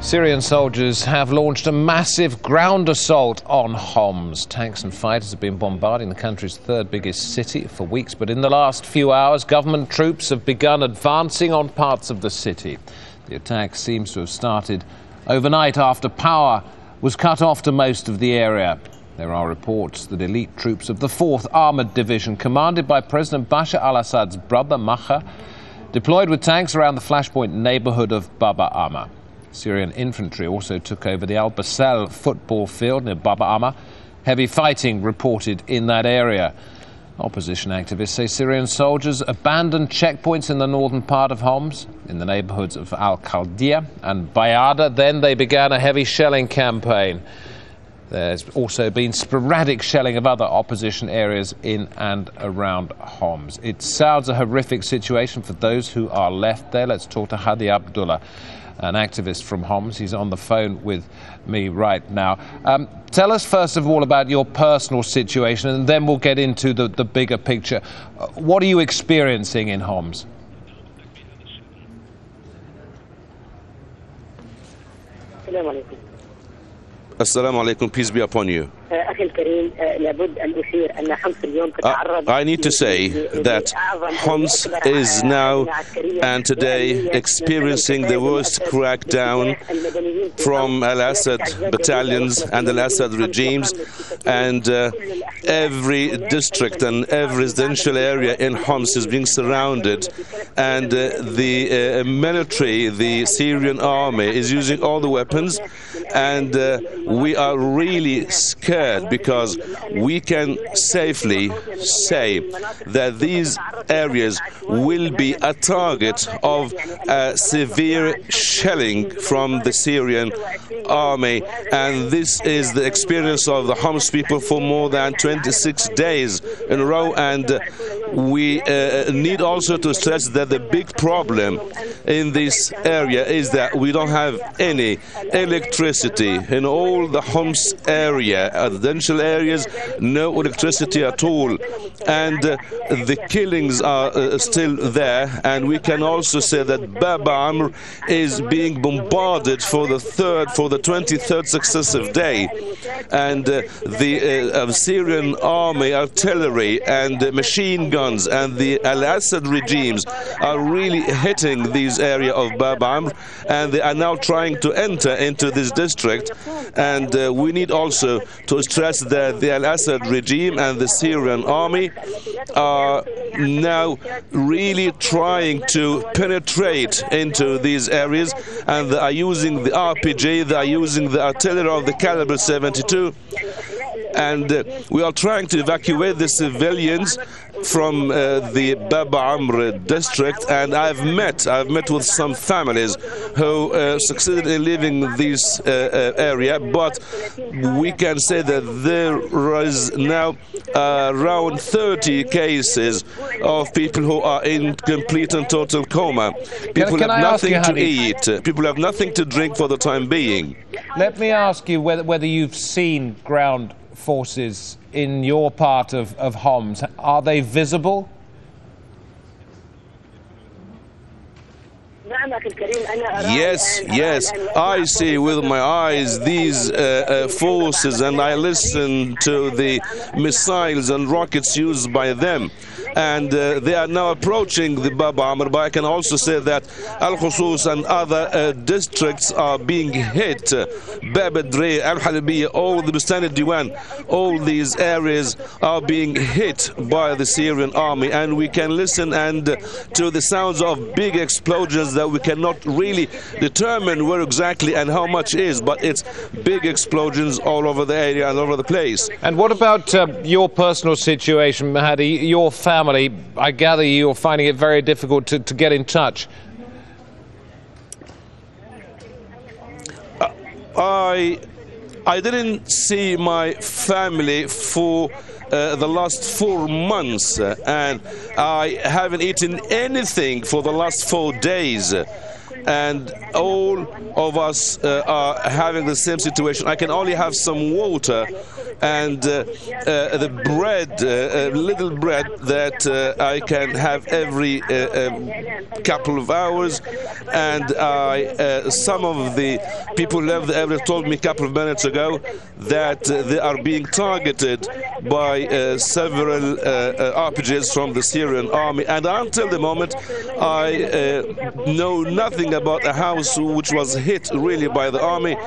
Syrian soldiers have launched a massive ground assault on Homs. Tanks and fighters have been bombarding the country's third biggest city for weeks, but in the last few hours, government troops have begun advancing on parts of the city. The attack seems to have started overnight after power was cut off to most of the area. There are reports that elite troops of the 4th Armoured Division, commanded by President Bashar al-Assad's brother Maher, deployed with tanks around the flashpoint neighbourhood of Bab Amr. Syrian infantry also took over the al-Basal football field near Bab Amr. Heavy fighting reported in that area. Opposition activists say Syrian soldiers abandoned checkpoints in the northern part of Homs, in the neighbourhoods of al-Khaldiya and Bayada. Then they began a heavy shelling campaign. There's also been sporadic shelling of other opposition areas in and around Homs. It sounds a horrific situation for those who are left there. Let's talk to Hadi Abdullah, an activist from Homs. He's on the phone with me right now. Tell us first of all about your personal situation, and then we'll get into the bigger picture. What are you experiencing in Homs? Assalamu alaikum, peace be upon you. I need to say that Homs is now and today experiencing the worst crackdown from al-Assad battalions and al-Assad regimes, and every district and every residential area in Homs is being surrounded, and the military, the Syrian army, is using all the weapons, and we are really scared because we can safely say that these areas will be a target of severe shelling from the Syrian army, and this is the experience of the Homs people for more than 26 days in a row. And we need also to stress that the big problem in this area is that we don't have any electricity in all the Homs area, residential areas, no electricity at all, and the killings are still there. And we can also say that Bab Amr is being bombarded for the 23rd successive day, and the Syrian army, artillery and machine guns and the al-Assad regimes are really hitting these area of Bab Amr, and they are now trying to enter into this district. And we need also to stress that the al-Assad regime and the Syrian army are now really trying to penetrate into these areas, and they are using the RPG, they are using the artillery of the caliber 72, and we are trying to evacuate the civilians from the Bab Amr district. And I've met with some families who succeeded in leaving this area, but we can say that there is now around 30 cases of people who are in complete and total coma. People have nothing to eat, people have nothing to drink for the time being. Let me ask you whether you've seen ground forces in your part of Homs. Are they visible? Yes, I see with my eyes these forces, and I listen to the missiles and rockets used by them, and they are now approaching the Bab Amr. But I can also say that Al-Khusus and other districts are being hit. Bab Adre, Al-Halabiya, all the Bustani Diwan, all these areas are being hit by the Syrian army, and we can listen and to the sounds of big explosions that we cannot really determine where exactly and how much is, but it's big explosions all over the area and all over the place. And what about your personal situation, Hadi? Your family, I gather you're finding it very difficult to get in touch. I didn't see my family for the last 4 months, and I haven't eaten anything for the last 4 days. and all of us are having the same situation. I can only have some water and the bread, little bread that I can have every couple of hours. And some of the people who live there told me a couple of minutes ago that they are being targeted by several RPGs from the Syrian army. And until the moment, I know nothing about a house which was hit really by the army.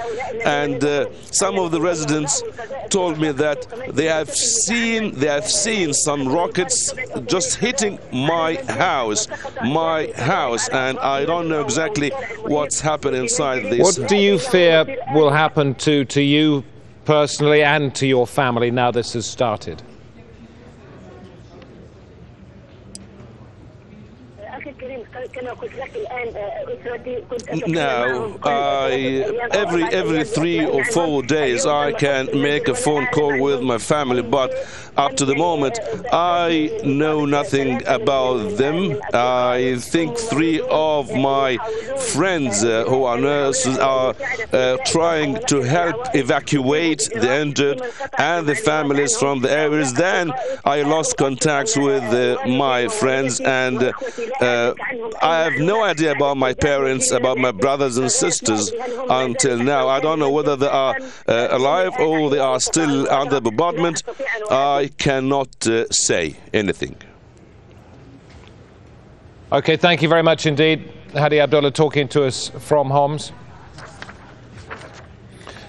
And some of the residents told me that they have seen some rockets just hitting my house, and I don't know exactly what's happened inside this. What do you fear will happen to you personally and to your family now this has started? Now, every 3 or 4 days I can make a phone call with my family, but up to the moment I know nothing about them. I think 3 of my friends who are nurses are trying to help evacuate the injured and the families from the areas. Then I lost contacts with my friends, and I have no idea about my parents, about my brothers and sisters until now. I don't know whether they are alive or they are still under bombardment. I cannot say anything. Okay, thank you very much indeed. Hadi Abdullah talking to us from Homs.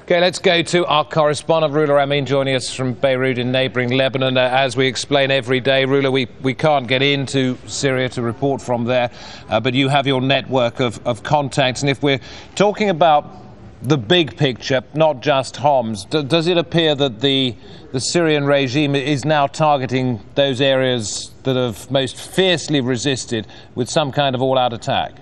Okay, let's go to our correspondent, Rula Amin, joining us from Beirut in neighbouring Lebanon. As we explain every day, Rula, we can't get into Syria to report from there, but you have your network of contacts. And if we're talking about the big picture, not just Homs, does it appear that the Syrian regime is now targeting those areas that have most fiercely resisted with some kind of all-out attack?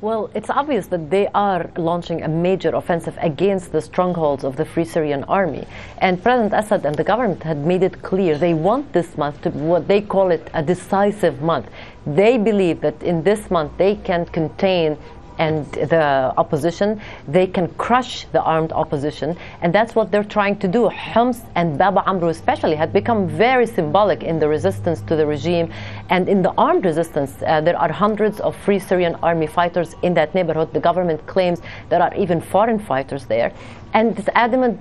Well, it's obvious that they are launching a major offensive against the strongholds of the Free Syrian Army. And President Assad and the government had made it clear they want this month to be what they call it a decisive month. They believe that in this month they can contain the opposition, they can crush the armed opposition, and that's what they're trying to do. Homs and Bab Amr especially had become very symbolic in the resistance to the regime, and in the armed resistance there are hundreds of Free Syrian Army fighters in that neighborhood. The government claims there are even foreign fighters there, and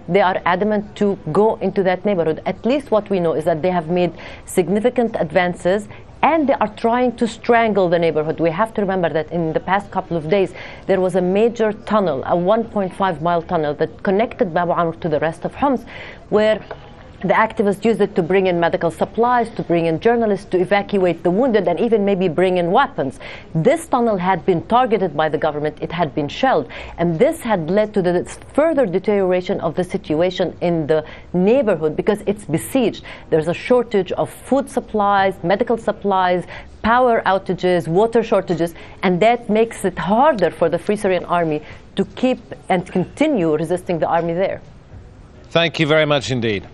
they are adamant to go into that neighborhood. At least what we know is that they have made significant advances, and they are trying to strangle the neighborhood. We have to remember that in the past couple of days, there was a major tunnel, a 1.5-mile tunnel that connected Bab Amr to the rest of Homs, where the activists used it to bring in medical supplies, to bring in journalists, to evacuate the wounded, and even maybe bring in weapons. This tunnel had been targeted by the government. It had been shelled. And this had led to the further deterioration of the situation in the neighborhood because it's besieged. There's a shortage of food supplies, medical supplies, power outages, water shortages, and that makes it harder for the Free Syrian Army to keep and continue resisting the army there. Thank you very much indeed.